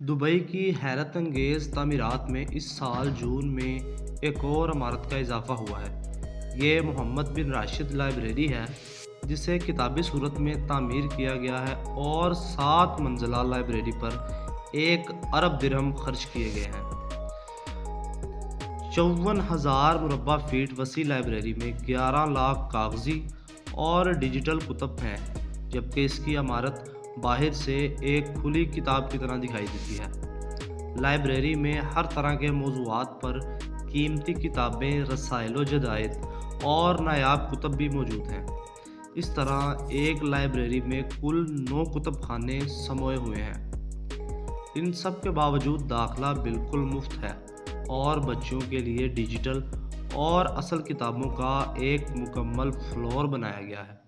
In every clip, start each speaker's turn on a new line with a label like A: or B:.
A: Dubai की हैरत अंगेज़ तामीरात में इस साल जून में एक और इमारत का इजाफा हुआ है। ये मोहम्मद बिन राशिद लाइब्रेरी है, जिसे किताबी सूरत में तामीर किया गया है और 7 मंजिला लाइब्रेरी पर 1 अरब दिरहम खर्च किए गए हैं। 54,000 मुरब्बा फीट वसी लाइब्रेरी में 11 लाख कागजी और डिजिटल कुतब हैं, जबकि इसकी इमारत बाहर से एक खुली किताब की तरह दिखाई देती है। लाइब्रेरी में हर तरह के मौज़ूआत पर कीमती किताबें, रसाइल जदाइद और नायाब कुतब भी मौजूद हैं। इस तरह एक लाइब्रेरी में कुल 9 कुतब खाने समोए हुए हैं। इन सब के बावजूद दाखिला बिल्कुल मुफ्त है और बच्चों के लिए डिजिटल और असल किताबों का एक मुकम्मल फ्लोर बनाया गया है।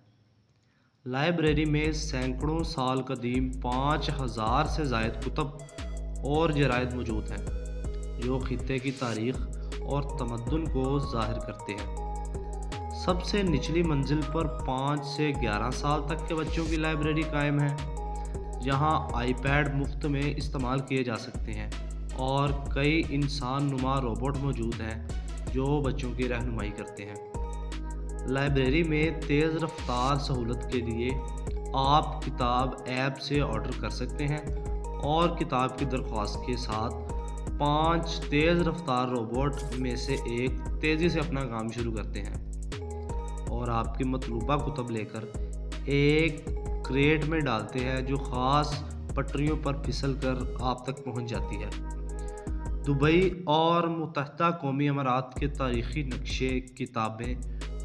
A: लाइब्रेरी में सैकड़ों साल कदीम 5,000 से ज़ायद कुतब और जराइद मौजूद हैं, जो खित्ते की तारीख़ और तमद्दुन को ज़ाहिर करते हैं। सबसे निचली मंजिल पर 5 से 11 साल तक के बच्चों की लाइब्रेरी कायम है, जहां आईपैड मुफ्त में इस्तेमाल किए जा सकते हैं और कई इंसान नुमा रोबोट मौजूद हैं जो बच्चों की रहनुमाई करते हैं। लाइब्रेरी में तेज़ रफ्तार सहूलत के लिए आप किताब ऐप से ऑर्डर कर सकते हैं और किताब की दरख्वास्त के साथ 5 तेज़ रफ्तार रोबोट में से एक तेज़ी से अपना काम शुरू करते हैं और आपकी मतलूबा कुतब लेकर एक क्रेट में डालते हैं, जो ख़ास पटरियों पर फिसल कर आप तक पहुंच जाती है। दुबई और मुत्तहदा कौमी अमारात के तारीख़ी नक्शे, किताबें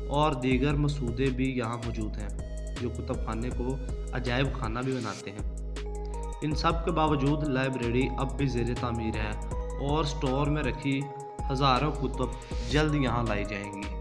A: और दीगर मसूदे भी यहाँ मौजूद हैं, जो कुतब खाने को अजायब खाना भी बनाते हैं। इन सब के बावजूद लाइब्रेरी अब भी ज़ेर तामीर है और स्टोर में रखी हज़ारों कुतब जल्द यहाँ लाई जाएंगी।